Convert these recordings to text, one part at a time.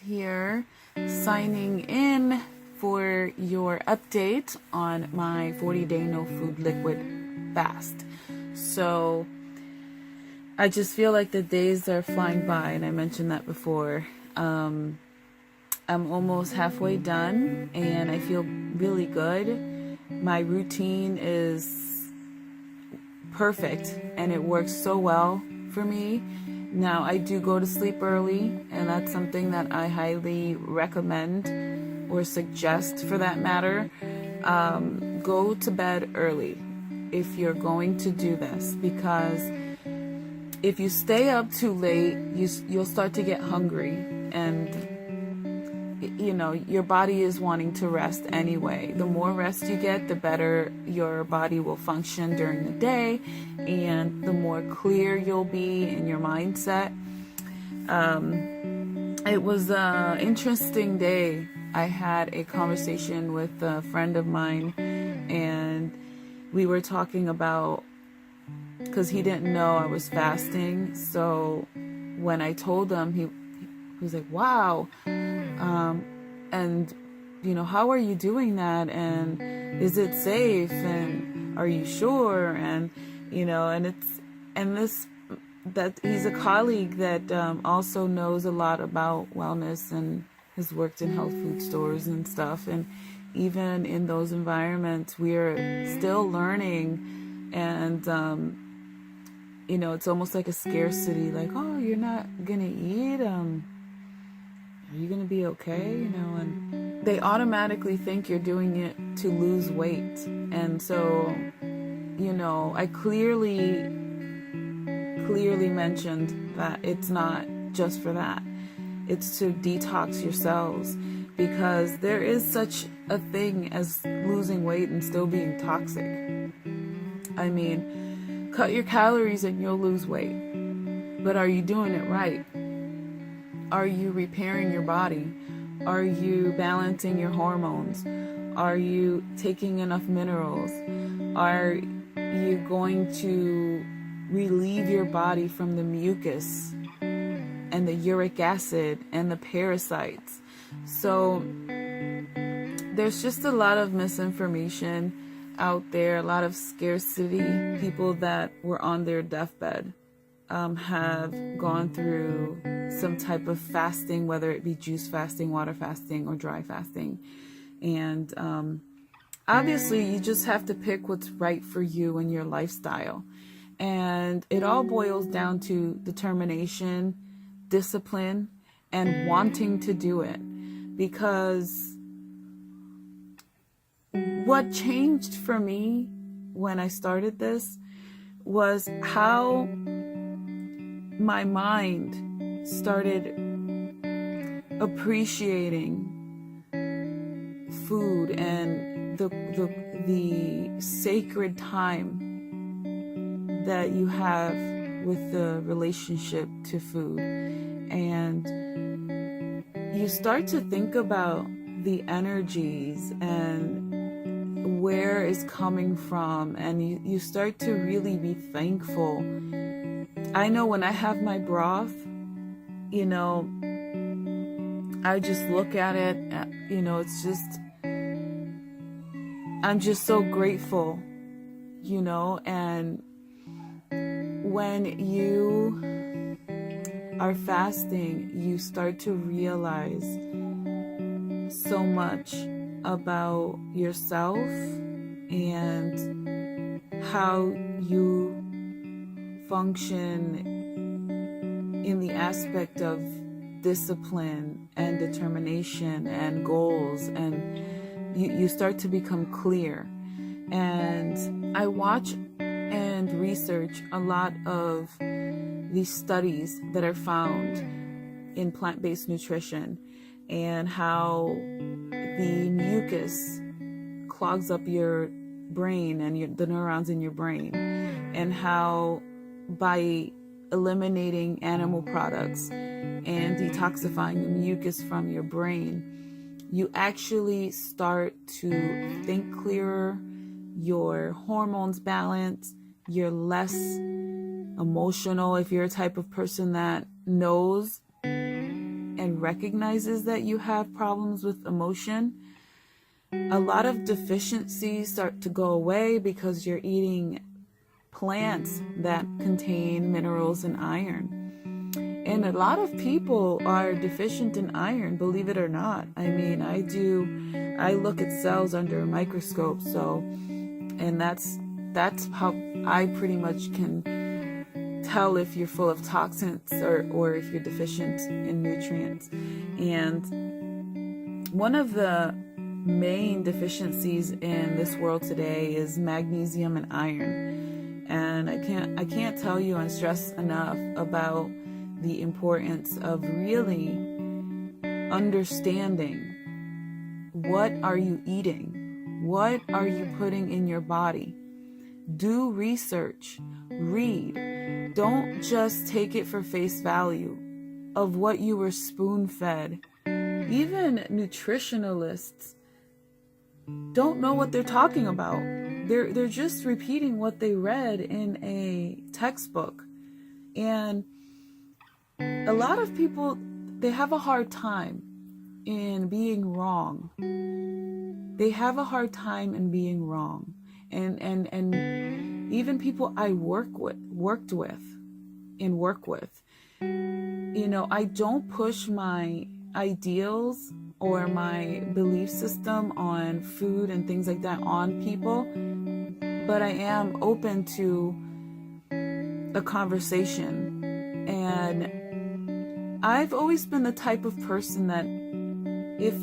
here, signing in for your update on my 40-day no food liquid fast. So I just feel like the days are flying by, and I mentioned that before. I'm almost halfway done and I feel really good. My routine is perfect and it works so well for me. Now, I do go to sleep early, and that's something that I highly recommend or suggest for that matter. Go to bed early if you're going to do this, because if you stay up too late, you'll start to get hungry, and your body is wanting to rest anyway. The more rest you get, the better your body will function during the day, and the more clear you'll be in your mindset. It was an interesting day. I had a conversation with a friend of mine, and we were talking about, because he didn't know I was fasting. So when I told him, he was like, wow, and how are you doing that, and is it safe, and are you sure, and that he's a colleague that also knows a lot about wellness and has worked in health food stores and stuff, and even in those environments we're still learning, and it's almost like a scarcity, like, oh, you're not gonna eat, are you gonna be okay? And they automatically think you're doing it to lose weight. And so, I clearly mentioned that it's not just for that. It's to detox your cells, because there is such a thing as losing weight and still being toxic. I mean, cut your calories and you'll lose weight. But are you doing it right? Are you repairing your body? Are you balancing your hormones? Are you taking enough minerals? Are you going to relieve your body from the mucus and the uric acid and the parasites? So there's just a lot of misinformation out there, a lot of scarcity. People that were on their deathbed have gone through some type of fasting, whether it be juice fasting, water fasting, or dry fasting. And obviously you just have to pick what's right for you and your lifestyle. And it all boils down to determination, discipline, and wanting to do it. Because what changed for me when I started this was how my mind started appreciating food and the sacred time that you have with the relationship to food. And you start to think about the energies and where it's coming from, and you start to really be thankful. I know when I have my broth, I just look at it, it's just, I'm just so grateful, and when you are fasting, you start to realize so much about yourself and how you function in the aspect of discipline and determination and goals, and you start to become clear. And I watch and research a lot of these studies that are found in plant-based nutrition, and how the mucus clogs up your brain and the neurons in your brain, and how by eliminating animal products and detoxifying the mucus from your brain, you actually start to think clearer, your hormones balance, you're less emotional if you're a type of person that knows and recognizes that you have problems with emotion, a lot of deficiencies start to go away because you're eating plants that contain minerals and iron. And a lot of people are deficient in iron, believe it or not. I mean, I look at cells under a microscope, and that's how I pretty much can tell if you're full of toxins or if you're deficient in nutrients. And one of the main deficiencies in this world today is magnesium and iron. And I can't tell you and stress enough about the importance of really understanding what are you eating, what are you putting in your body. Do research, read. Don't just take it for face value of what you were spoon-fed. Even nutritionalists don't know what they're talking about. They're just repeating what they read in a textbook. And a lot of people, they have a hard time in being wrong. They have a hard time in being wrong. And even people I worked with, you know, I don't push my ideals or my belief system on food and things like that on people, but I am open to a conversation. And I've always been the type of person that if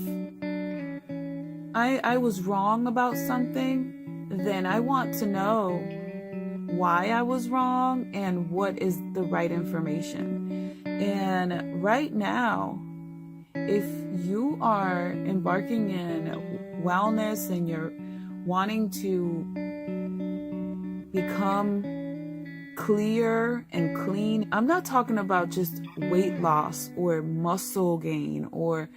I was wrong about something, then I want to know why I was wrong and what is the right information. And right now, if you are embarking in wellness and you're wanting to become clear and clean, I'm not talking about just weight loss or muscle gain or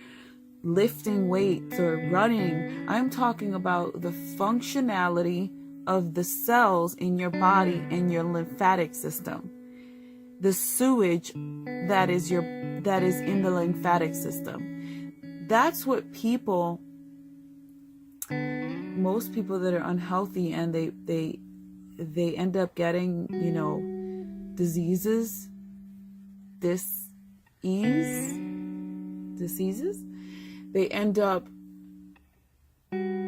lifting weights or running. I'm talking about the functionality of the cells in your body and your lymphatic system, the sewage that is in the lymphatic system. That's what most people that are unhealthy and they end up getting, you know, diseases, they end up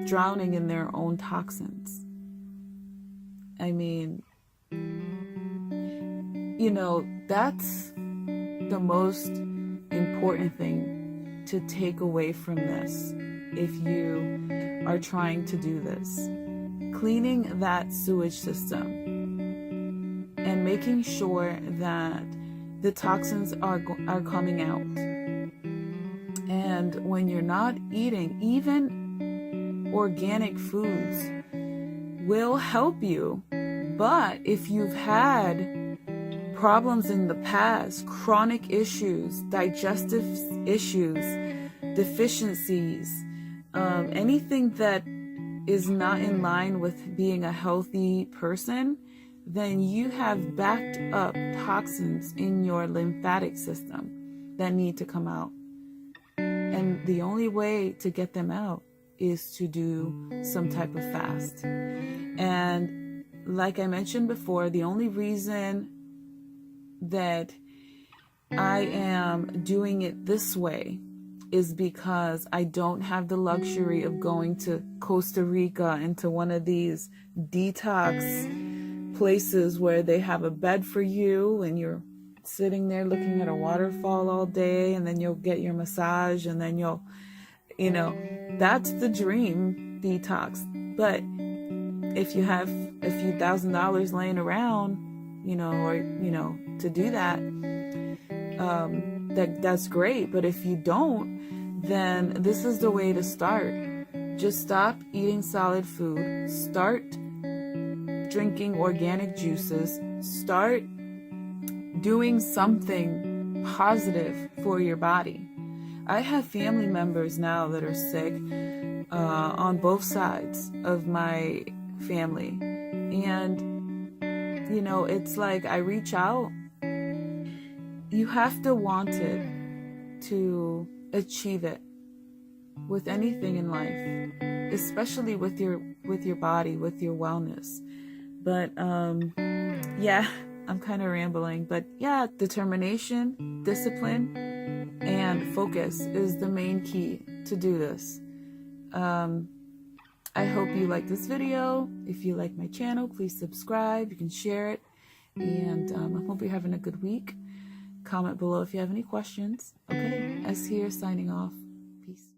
drowning in their own toxins. I mean, you know, that's the most important thing to take away from this if you are trying to do this. Cleaning that sewage system and making sure that the toxins are coming out. And when you're not eating, even organic foods will help you. But if you've had problems in the past, chronic issues, digestive issues, deficiencies, anything that is not in line with being a healthy person, then you have backed up toxins in your lymphatic system that need to come out. And the only way to get them out is to do some type of fast. And like I mentioned before, the only reason that I am doing it this way is because I don't have the luxury of going to Costa Rica into one of these detox places where they have a bed for you and you're sitting there looking at a waterfall all day, and then you'll get your massage, and then you'll, you know, that's the dream detox. But if you have a few $1,000s laying around, you know, or, you know, to do that, that's great. But if you don't, then this is the way to start. Just stop eating solid food. Start drinking organic juices. Start doing something positive for your body. I have family members now that are sick on both sides of my family. And, you know, it's like I reach out. You have to want it. to achieve it with anything in life, especially with your body, with your wellness. But yeah, I'm kind of rambling, but yeah, determination, discipline, and focus is the main key to do this. I hope you like this video. If you like my channel, please subscribe. You can share it. And I hope you're having a good week. Comment below if you have any questions. Okay, S here signing off. Peace.